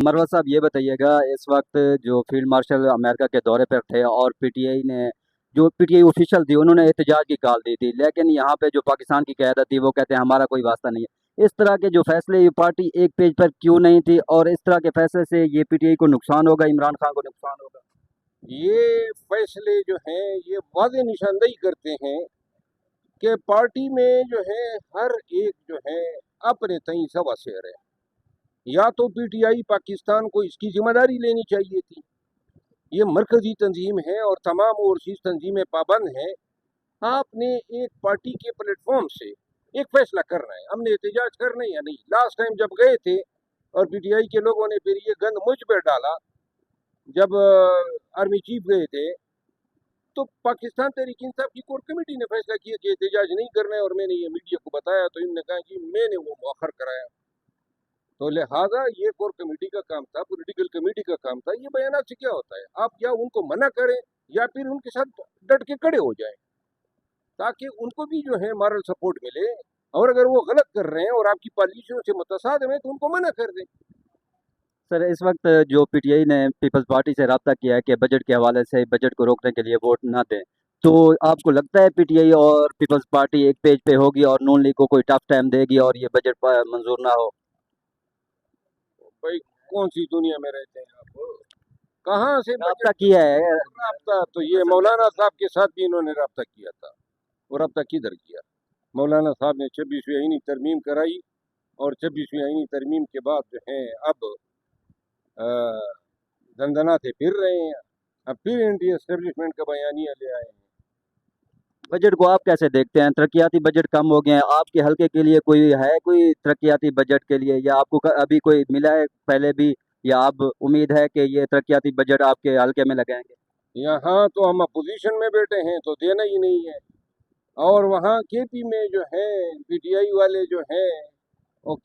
मरवा साहब ये बताइएगा, इस वक्त जो फील्ड मार्शल अमेरिका के दौरे पर थे और पीटीआई ने जो पीटीआई ऑफिशियल थी उन्होंने एहतजाज की कॉल दी थी, लेकिन यहाँ पे जो पाकिस्तान की क़यादत थी वो कहते हैं हमारा कोई वास्ता नहीं है। इस तरह के जो फैसले ये पार्टी एक पेज पर क्यों नहीं थी, और इस तरह के फैसले से ये पीटीआई को नुकसान होगा, इमरान खान को नुकसान होगा? ये फैसले जो हैं ये वाज़ेह निशानदेही करते हैं कि पार्टी में जो है हर एक जो है अपने तई सवा शेर है। या तो पीटीआई पाकिस्तान को इसकी जिम्मेदारी लेनी चाहिए थी। ये मरकजी तंजीम है और तमाम ओवरसीज तंजीमें पाबंद हैं। आपने एक पार्टी के प्लेटफॉर्म से एक फैसला करना है, हमने एहतजाज करना है या नहीं। लास्ट टाइम जब गए थे और पीटीआई के लोगों ने फिर ये गंद मुझ पर डाला, जब आर्मी चीफ गए थे, तो पाकिस्तान तहरीक इंसाफ की कोर कमेटी ने फैसला किया कि एहतजाज नहीं करना है, और मैंने ये मीडिया को बताया तो इन्होंने कहा कि मैंने वो मौखर कराया। तो लिहाजा ये कोर कमेटी का काम था, पॉलिटिकल कमेटी का काम था। ये बयान से क्या होता है, आप या उनको मना करें या फिर उनके साथ डट के खड़े हो जाएं, ताकि उनको भी जो है मॉरल सपोर्ट मिले। और अगर वो गलत कर रहे हैं और आपकी पॉलिसियों से मुतसाद है तो उनको मना कर दें। सर, इस वक्त जो पीटीआई ने पीपल्स पार्टी से रब्ता किया है कि बजट के हवाले से बजट को रोकने के लिए वोट ना दें, तो आपको लगता है पीटीआई और पीपल्स पार्टी एक पेज पे होगी और नून लीग को कोई टफ टाइम देगी और ये बजट पर मंजूर ना हो? भाई, कौन सी दुनिया में रहते हैं आप? कहाँ से रब्ता बजट किया है। रब्ता? तो ये मौलाना साहब के साथ भी इन्होंने रब्ता किया था। वो रब्ता किधर किया? मौलाना साहब ने 26वीं आईनी तरमीम कराई, और 26वीं आईनी तरमीम के बाद जो है अब दंदनाते फिर रहे हैं। अब फिर एंटी एस्टेब्लिशमेंट का बयानिया ले आए हैं। बजट को आप कैसे देखते हैं? तरक्याती बजट कम हो गए हैं, आपके हल्के के लिए कोई है, कोई तरक्याती बजट के लिए, या आपको अभी कोई मिला है पहले भी, या आप उम्मीद है कि ये तरक्याती बजट आपके हल्के में लगाएंगे? यहाँ तो हम अपोजिशन में बैठे हैं तो देना ही नहीं है, और वहाँ केपी में जो है पीटीआई वाले जो है वो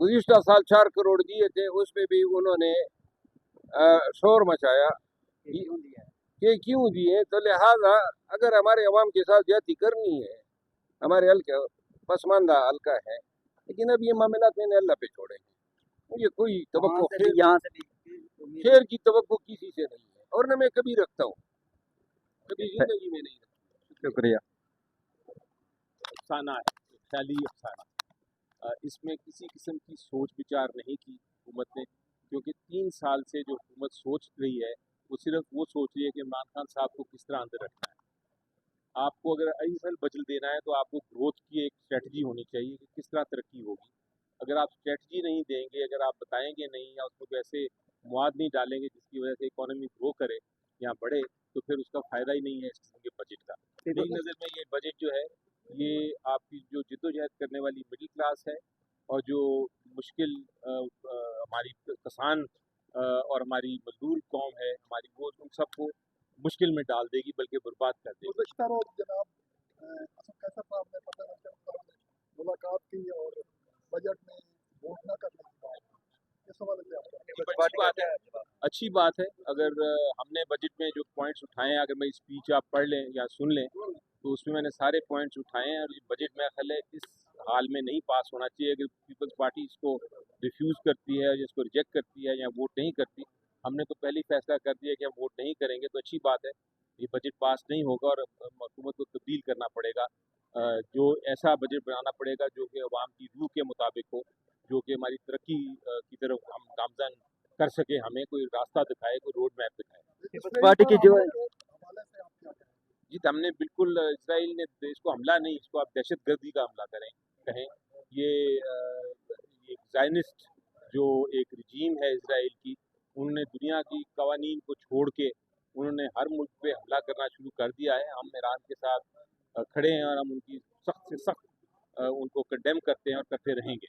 गुज़िश्ता साल 4 करोड़ दिए थे, उस पे भी उन्होंने शोर मचाया कि क्यों दिए। तो लिहाजा अगर हमारे अवाम के साथ ज्यादती करनी है, हमारे हल्के पसमानदा हल्का है, लेकिन अब ये मामला मैंने अल्लाह पे छोड़े हैं। मुझे कोई तवक्को यहाँ से भी खैर की तवक्को किसी से नहीं है, और न मैं कभी रखता हूँ, कभी जिंदगी में नहीं रखता। शुक्रिया। अफसाना है, ख्याली अफसाना। इसमें किसी किस्म की सोच विचार नहीं की हुकूमत ने, क्योंकि 3 साल से जो हुकूमत सोच रही है वो सिर्फ वो सोच रही है कि इमरान खान साहब को किस तरह अंदर रखना है। आपको अगर असल बजट देना है तो आपको ग्रोथ की एक स्ट्रेटजी होनी चाहिए कि किस तरह तरक्की होगी। अगर आप स्ट्रेटजी नहीं देंगे, अगर आप बताएंगे नहीं या उसमें वैसे मवाद नहीं डालेंगे जिसकी वजह से इकोनॉमी ग्रो करे या बढ़े, तो फिर उसका फ़ायदा ही नहीं है इस किस्म के बजट का। मेरी नज़र में ये बजट जो है ये आपकी जो जिद्दोजहद करने वाली मिडिल क्लास है और जो मुश्किल हमारी किसान और हमारी मजदूर कौम है हमारी, वो उन सबको मुश्किल में डाल देगी बल्कि बर्बाद कर देगी। गुज़श्ता रोज़ जनाब असद कैसर साहब ने प्रधानमंत्री से मुलाकात की और बजट में वोट न करने की बात की। इस हवाले से अच्छी बात है, अच्छी बात है। अगर हमने बजट में जो पॉइंट्स उठाए हैं, अगर मेरी स्पीच आप पढ़ लें या सुन लें, तो उसमें मैंने सारे पॉइंट्स उठाए हैं। और ये बजट मेरा ख्याल है इस हाल में नहीं पास होना चाहिए। अगर पीपल्स पार्टी इसको रिफ्यूज़ करती है या इसको रिजेक्ट करती है या वोट नहीं करती, हमने तो पहले ही फैसला कर दिया कि हम वोट नहीं करेंगे, तो अच्छी बात है। ये बजट पास नहीं होगा और हुकूमत को तब्दील करना पड़ेगा। जो ऐसा बजट बनाना पड़ेगा जो कि अवाम की रूह के मुताबिक हो, जो कि हमारी तरक्की की तरफ हम गामजन कर सके, हमें कोई रास्ता दिखाए, कोई रोड मैप दिखाए। पार्टी की जो हवाले से आप क्या कहें? जी, तो हमने बिल्कुल इसराइल ने इसको हमला नहीं, इसको आप दहशतगर्दी का हमला कहें। ये एक ज़ायनिस्ट जो एक रजीम है इसराइल की, उन्होंने दुनिया की कवानीन को छोड़ के उन्होंने हर मुल्क पे हमला करना शुरू कर दिया है। हम ईरान के साथ खड़े हैं और हम उनकी सख्त से सख्त उनको कंडेम करते हैं और करते रहेंगे।